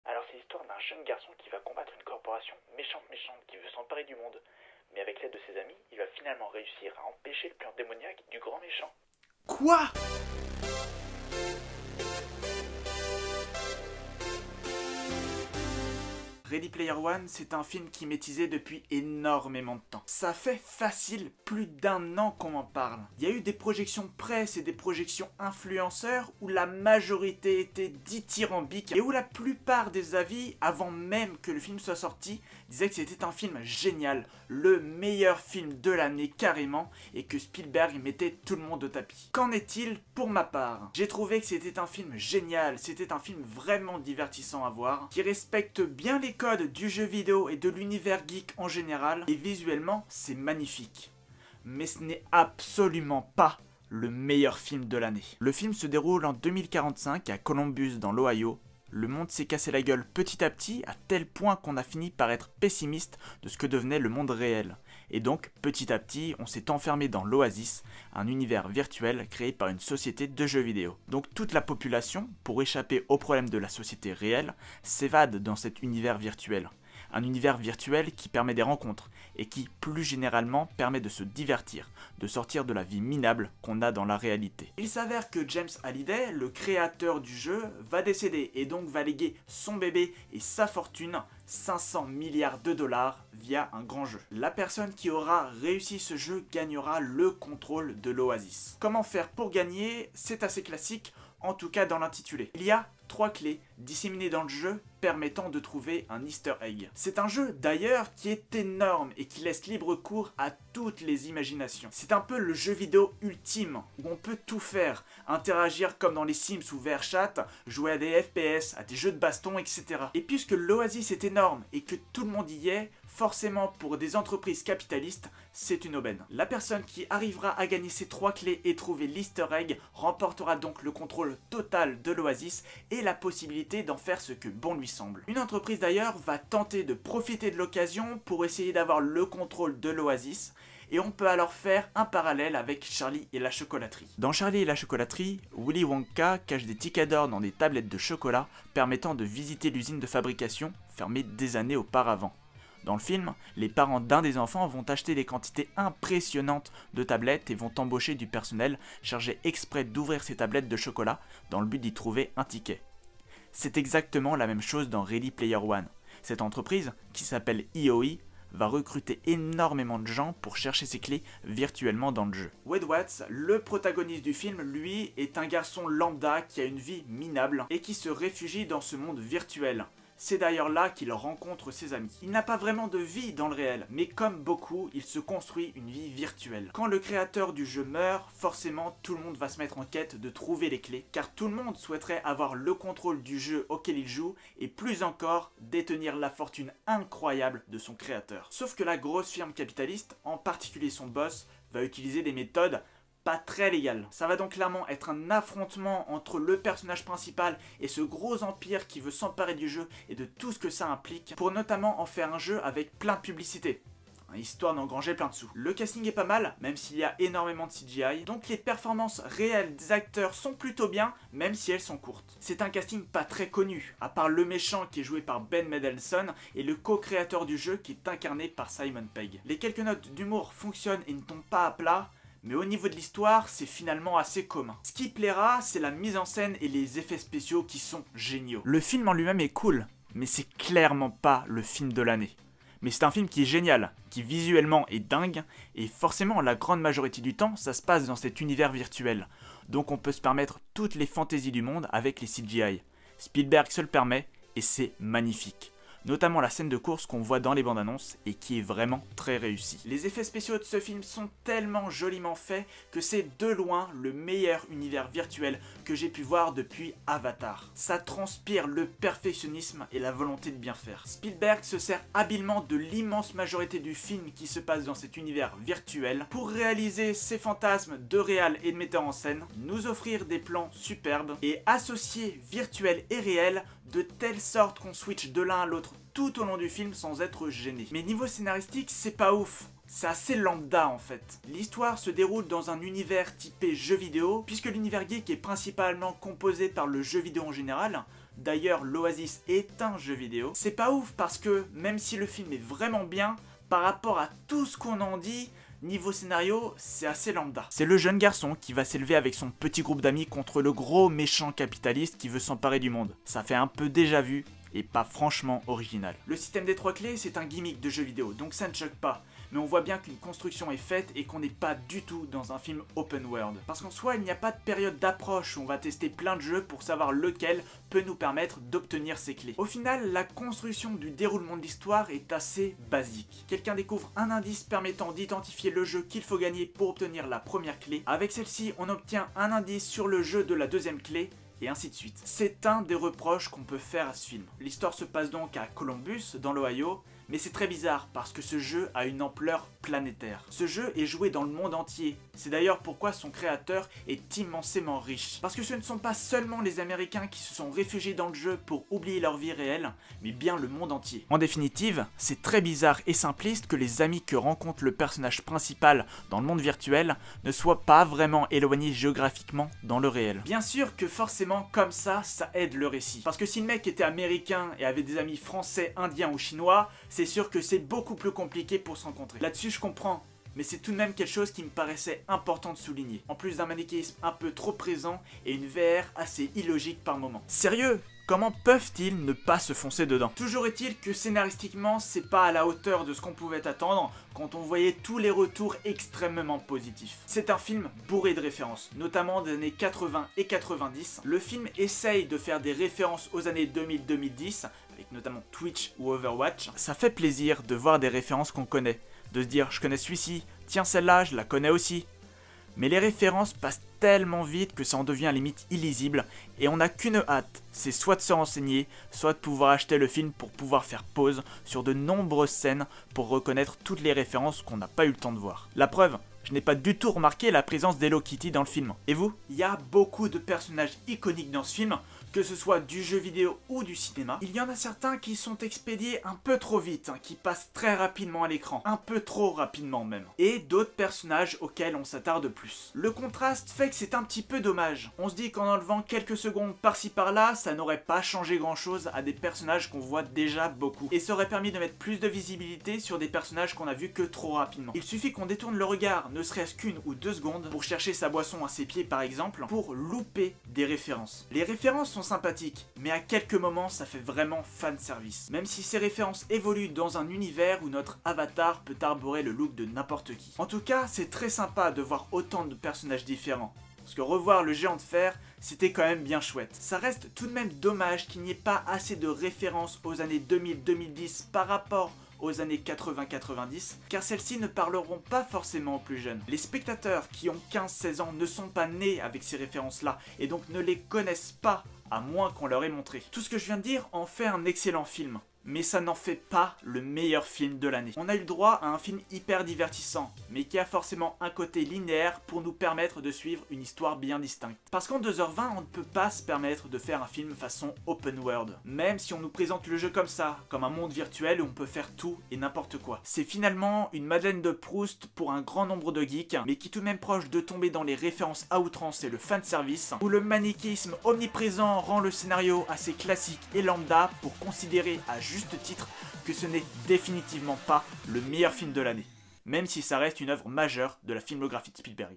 Alors c'est l'histoire d'un jeune garçon qui va combattre une corporation méchante qui veut s'emparer du monde. Mais avec l'aide de ses amis, il va finalement réussir à empêcher le plan démoniaque du grand méchant. Quoi? Ready Player One, c'est un film qui m'est teasé depuis énormément de temps. Ça fait facile plus d'un an qu'on m'en parle. Il y a eu des projections presse et des projections influenceurs où la majorité était dithyrambique et où la plupart des avis, avant même que le film soit sorti, disaient que c'était un film génial, le meilleur film de l'année carrément, et que Spielberg mettait tout le monde au tapis. Qu'en est-il pour ma part? J'ai trouvé que c'était un film génial, c'était un film vraiment divertissant à voir, qui respecte bien les codes du jeu vidéo et de l'univers geek en général, et visuellement c'est magnifique. Mais ce n'est absolument pas le meilleur film de l'année. Le film se déroule en 2045 à Columbus dans l'Ohio. Le monde s'est cassé la gueule petit à petit, à tel point qu'on a fini par être pessimiste de ce que devenait le monde réel. Et donc, petit à petit, on s'est enfermé dans l'Oasis, un univers virtuel créé par une société de jeux vidéo. Donc toute la population, pour échapper aux problèmes de la société réelle, s'évade dans cet univers virtuel. Un univers virtuel qui permet des rencontres et qui, plus généralement, permet de se divertir, de sortir de la vie minable qu'on a dans la réalité. Il s'avère que James Halliday, le créateur du jeu, va décéder et donc va léguer son bébé et sa fortune, 500 milliards de dollars, via un grand jeu. La personne qui aura réussi ce jeu gagnera le contrôle de l'Oasis. Comment faire pour gagner? C'est assez classique, en tout cas dans l'intitulé. Il y a 3 clés disséminées dans le jeu permettant de trouver un easter egg. C'est un jeu d'ailleurs qui est énorme et qui laisse libre cours à toutes les imaginations. C'est un peu le jeu vidéo ultime où on peut tout faire, interagir comme dans les Sims ou VRChat, jouer à des FPS, à des jeux de baston, etc. Et puisque l'Oasis est énorme et que tout le monde y est, forcément pour des entreprises capitalistes, c'est une aubaine. La personne qui arrivera à gagner ces 3 clés et trouver l'easter egg remportera donc le contrôle total de l'Oasis et la possibilité d'en faire ce que bon lui semble. Une entreprise d'ailleurs va tenter de profiter de l'occasion pour essayer d'avoir le contrôle de l'Oasis, et on peut alors faire un parallèle avec Charlie et la chocolaterie. Dans Charlie et la chocolaterie, Willy Wonka cache des tickets d'or dans des tablettes de chocolat permettant de visiter l'usine de fabrication fermée des années auparavant. Dans le film, les parents d'un des enfants vont acheter des quantités impressionnantes de tablettes et vont embaucher du personnel chargé exprès d'ouvrir ces tablettes de chocolat dans le but d'y trouver un ticket. C'est exactement la même chose dans Ready Player One. Cette entreprise, qui s'appelle EOE, va recruter énormément de gens pour chercher ses clés virtuellement dans le jeu. Wade Watts, le protagoniste du film, lui, est un garçon lambda qui a une vie minable et qui se réfugie dans ce monde virtuel. C'est d'ailleurs là qu'il rencontre ses amis. Il n'a pas vraiment de vie dans le réel, mais comme beaucoup, il se construit une vie virtuelle. Quand le créateur du jeu meurt, forcément tout le monde va se mettre en quête de trouver les clés, car tout le monde souhaiterait avoir le contrôle du jeu auquel il joue, et plus encore, détenir la fortune incroyable de son créateur. Sauf que la grosse firme capitaliste, en particulier son boss, va utiliser des méthodes pas très légal. Ça va donc clairement être un affrontement entre le personnage principal et ce gros empire qui veut s'emparer du jeu et de tout ce que ça implique, pour notamment en faire un jeu avec plein de publicité, histoire d'engranger plein de sous. Le casting est pas mal, même s'il y a énormément de CGI, donc les performances réelles des acteurs sont plutôt bien, même si elles sont courtes. C'est un casting pas très connu, à part le méchant qui est joué par Ben Mendelsohn et le co-créateur du jeu qui est incarné par Simon Pegg. Les quelques notes d'humour fonctionnent et ne tombent pas à plat, mais au niveau de l'histoire, c'est finalement assez commun. Ce qui plaira, c'est la mise en scène et les effets spéciaux qui sont géniaux. Le film en lui-même est cool, mais c'est clairement pas le film de l'année. Mais c'est un film qui est génial, qui visuellement est dingue, et forcément la grande majorité du temps, ça se passe dans cet univers virtuel. Donc on peut se permettre toutes les fantaisies du monde avec les CGI. Spielberg se le permet, et c'est magnifique. Notamment la scène de course qu'on voit dans les bandes annonces et qui est vraiment très réussie. Les effets spéciaux de ce film sont tellement joliment faits que c'est de loin le meilleur univers virtuel que j'ai pu voir depuis Avatar. Ça transpire le perfectionnisme et la volonté de bien faire. Spielberg se sert habilement de l'immense majorité du film qui se passe dans cet univers virtuel pour réaliser ses fantasmes de réal et de metteur en scène, nous offrir des plans superbes et associer virtuel et réel de telle sorte qu'on switch de l'un à l'autre tout au long du film sans être gêné. Mais niveau scénaristique, c'est pas ouf. C'est assez lambda en fait. L'histoire se déroule dans un univers typé jeu vidéo, puisque l'univers geek est principalement composé par le jeu vidéo en général, D'ailleurs, l'Oasis est un jeu vidéo. C'est pas ouf parce que même si le film est vraiment bien, par rapport à tout ce qu'on en dit, niveau scénario, c'est assez lambda. C'est le jeune garçon qui va s'élever avec son petit groupe d'amis contre le gros méchant capitaliste qui veut s'emparer du monde. Ça fait un peu déjà vu et pas franchement original. Le système des 3 clés, c'est un gimmick de jeu vidéo, donc ça ne choque pas. Mais on voit bien qu'une construction est faite et qu'on n'est pas du tout dans un film open world. Parce qu'en soi, il n'y a pas de période d'approche où on va tester plein de jeux pour savoir lequel peut nous permettre d'obtenir ces clés. Au final, la construction du déroulement de l'histoire est assez basique. Quelqu'un découvre un indice permettant d'identifier le jeu qu'il faut gagner pour obtenir la première clé. Avec celle-ci, on obtient un indice sur le jeu de la deuxième clé, et ainsi de suite. C'est un des reproches qu'on peut faire à ce film. L'histoire se passe donc à Columbus, dans l'Ohio, mais c'est très bizarre parce que ce jeu a une ampleur planétaire. Ce jeu est joué dans le monde entier. C'est d'ailleurs pourquoi son créateur est immensément riche. Parce que ce ne sont pas seulement les Américains qui se sont réfugiés dans le jeu pour oublier leur vie réelle, mais bien le monde entier. En définitive, c'est très bizarre et simpliste que les amis que rencontre le personnage principal dans le monde virtuel ne soient pas vraiment éloignés géographiquement dans le réel. Bien sûr que forcément comme ça aide le récit. Parce que si le mec était américain et avait des amis français, indiens ou chinois, c'est sûr que c'est beaucoup plus compliqué pour se rencontrer. Là-dessus je comprends, mais c'est tout de même quelque chose qui me paraissait important de souligner. En plus d'un manichéisme un peu trop présent et une VR assez illogique par moment. Sérieux ? Comment peuvent-ils ne pas se foncer dedans? Toujours est-il que scénaristiquement, c'est pas à la hauteur de ce qu'on pouvait attendre quand on voyait tous les retours extrêmement positifs. C'est un film bourré de références, notamment des années 80 et 90. Le film essaye de faire des références aux années 2000-2010, avec notamment Twitch ou Overwatch. Ça fait plaisir de voir des références qu'on connaît, de se dire je connais celui-ci, tiens celle-là je la connais aussi. Mais les références passent tellement vite que ça en devient limite illisible et on n'a qu'une hâte, c'est soit de se renseigner, soit de pouvoir acheter le film pour pouvoir faire pause sur de nombreuses scènes pour reconnaître toutes les références qu'on n'a pas eu le temps de voir. La preuve, je n'ai pas du tout remarqué la présence d'Hello Kitty dans le film. Et vous? Il y a beaucoup de personnages iconiques dans ce film, que ce soit du jeu vidéo ou du cinéma. Il y en a certains qui sont expédiés un peu trop vite, qui passent très rapidement à l'écran, un peu trop rapidement même. Et d'autres personnages auxquels on s'attarde plus. Le contraste fait que c'est un petit peu dommage. On se dit qu'en enlevant quelques secondes par-ci par-là, ça n'aurait pas changé grand-chose à des personnages qu'on voit déjà beaucoup. Et ça aurait permis de mettre plus de visibilité sur des personnages qu'on a vus que trop rapidement. Il suffit qu'on détourne le regard, ne serait-ce qu'une ou 2 secondes, pour chercher sa boisson à ses pieds par exemple, pour louper des références. Les références sont sympathiques, mais à quelques moments ça fait vraiment fan service. Même si ces références évoluent dans un univers où notre avatar peut arborer le look de n'importe qui. En tout cas, c'est très sympa de voir autant de personnages différents. Parce que revoir le géant de fer, c'était quand même bien chouette. Ça reste tout de même dommage qu'il n'y ait pas assez de références aux années 2000-2010 par rapport aux années 80-90, car celles-ci ne parleront pas forcément aux plus jeunes. Les spectateurs qui ont 15-16 ans ne sont pas nés avec ces références-là, et donc ne les connaissent pas, à moins qu'on leur ait montré. Tout ce que je viens de dire en fait un excellent film. Mais ça n'en fait pas le meilleur film de l'année. On a eu le droit à un film hyper divertissant, mais qui a forcément un côté linéaire pour nous permettre de suivre une histoire bien distincte. Parce qu'en 2h20, on ne peut pas se permettre de faire un film façon open world. Même si on nous présente le jeu comme ça, comme un monde virtuel où on peut faire tout et n'importe quoi. C'est finalement une Madeleine de Proust pour un grand nombre de geeks, mais qui est tout de même proche de tomber dans les références à outrance et le fanservice, où le manichéisme omniprésent rend le scénario assez classique et lambda pour considérer à juste titre que ce n'est définitivement pas le meilleur film de l'année, même si ça reste une œuvre majeure de la filmographie de Spielberg.